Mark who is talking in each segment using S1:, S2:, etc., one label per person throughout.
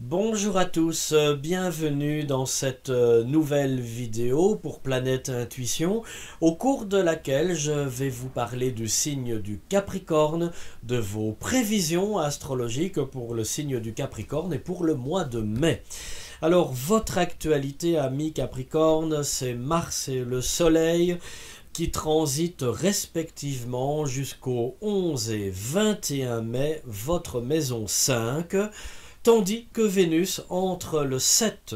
S1: Bonjour à tous, bienvenue dans cette nouvelle vidéo pour Planète Intuition, au cours de laquelle je vais vous parler du signe du Capricorne, de vos prévisions astrologiques pour le signe du Capricorne et pour le mois de mai. Alors, votre actualité, amis Capricorne, c'est Mars et le Soleil qui transitent respectivement jusqu'au 11 et 21 mai, votre maison 5. Tandis que Vénus entre le 7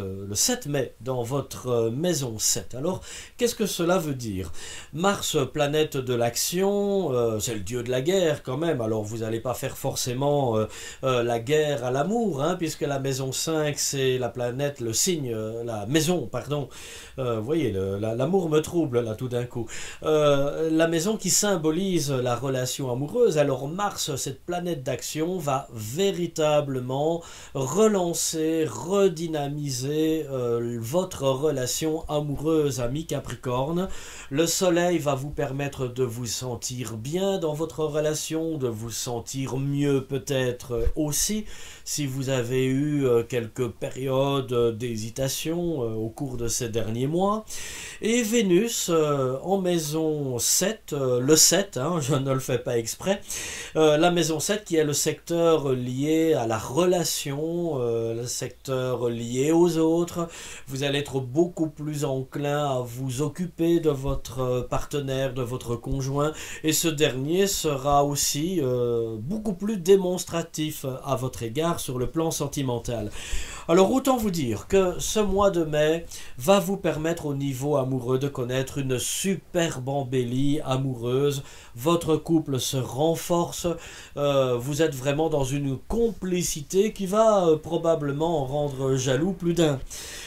S1: mai dans votre maison 7. Alors, qu'est-ce que cela veut dire? Mars, planète de l'action, c'est le dieu de la guerre quand même. Alors, vous n'allez pas faire forcément la guerre à l'amour, hein, puisque la maison 5, c'est la planète, le signe, la maison, pardon. Vous voyez, l'amour me trouble là tout d'un coup. La maison qui symbolise la relation amoureuse. Alors, Mars, cette planète d'action, va véritablement relancer, redynamiser votre relation amoureuse, ami Capricorne. Le Soleil va vous permettre de vous sentir bien dans votre relation, de vous sentir mieux peut-être aussi, si vous avez eu quelques périodes d'hésitation au cours de ces derniers mois. Et Vénus en maison 7, le 7, hein, je ne le fais pas exprès, la maison 7 qui est le secteur lié à la relation, le secteur lié aux autres. Vous allez être beaucoup plus enclin à vous occuper de votre partenaire, de votre conjoint, et ce dernier sera aussi beaucoup plus démonstratif à votre égard sur le plan sentimental. Alors autant vous dire que ce mois de mai va vous permettre au niveau amoureux de connaître une superbe embellie amoureuse. Votre couple se renforce, vous êtes vraiment dans une complicité qui va probablement rendre jaloux plus d'un.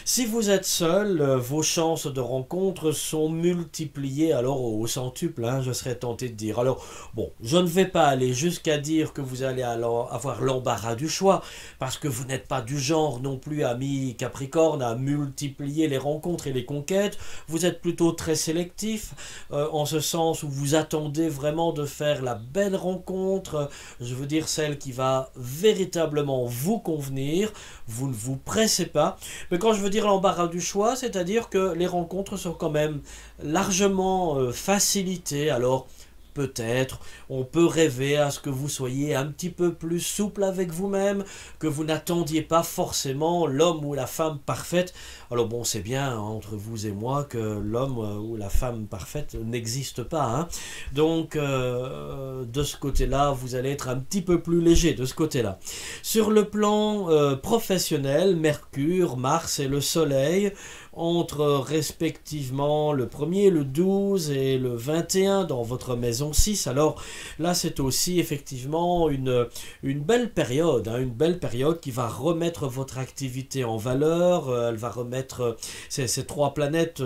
S1: Si vous êtes seul, vos chances de rencontre sont multipliées alors au centuple, hein, je serais tenté de dire. Alors bon, je ne vais pas aller jusqu'à dire que vous allez alors avoir l'embarras du choix, parce que vous n'êtes pas du genre non plus, ami Capricorne, à multiplier les rencontres et les conquêtes. Vous êtes plutôt très sélectif, en ce sens où vous attendez vraiment de faire la belle rencontre, je veux dire celle qui va véritablement vous convenir. Vous ne vous pressez pas, mais quand je veux dire l'embarras du choix, c'est-à-dire que les rencontres sont quand même largement facilitées. Alors peut-être, on peut rêver à ce que vous soyez un petit peu plus souple avec vous-même, que vous n'attendiez pas forcément l'homme ou la femme parfaite. Alors bon, c'est bien hein, entre vous et moi que l'homme ou la femme parfaite n'existe pas. Hein. Donc, de ce côté-là, vous allez être un petit peu plus léger de ce côté-là. Sur le plan professionnel, Mercure, Mars et le Soleil entre respectivement le 1er, le 12 et le 21 dans votre maison 6. Alors là, c'est aussi effectivement une belle période, hein, une belle période qui va remettre votre activité en valeur. Elle va remettre, ces trois planètes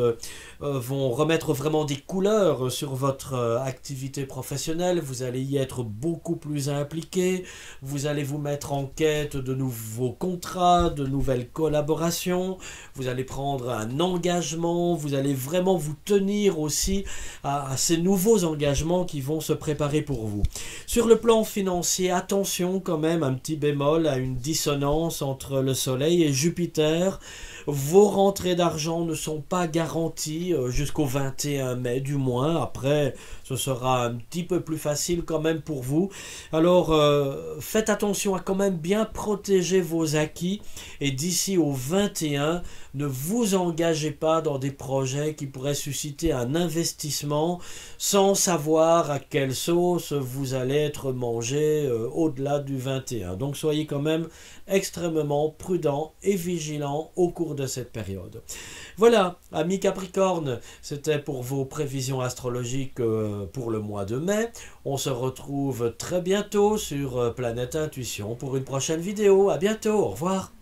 S1: vont remettre vraiment des couleurs sur votre activité professionnelle. Vous allez y être beaucoup plus impliqué. Vous allez vous mettre en quête de nouveaux contrats, de nouvelles collaborations. Vous allez prendre un engagement, vous allez vraiment vous tenir aussi à ces nouveaux engagements qui vont se préparer pour vous. Sur le plan financier, attention quand même, un petit bémol à une dissonance entre le Soleil et Jupiter. Vos rentrées d'argent ne sont pas garanties jusqu'au 21 mai du moins. Après, ce sera un petit peu plus facile quand même pour vous. Alors, faites attention à quand même bien protéger vos acquis. Et d'ici au 21, ne vous engagez pas dans des projets qui pourraient susciter un investissement sans savoir à quelle sauce vous allez être mangé au-delà du 21. Donc, soyez quand même extrêmement prudent et vigilant au cours de cette période. Voilà, amis Capricorne, c'était pour vos prévisions astrologiques pour le mois de mai. On se retrouve très bientôt sur Planète Intuition pour une prochaine vidéo. À bientôt, au revoir.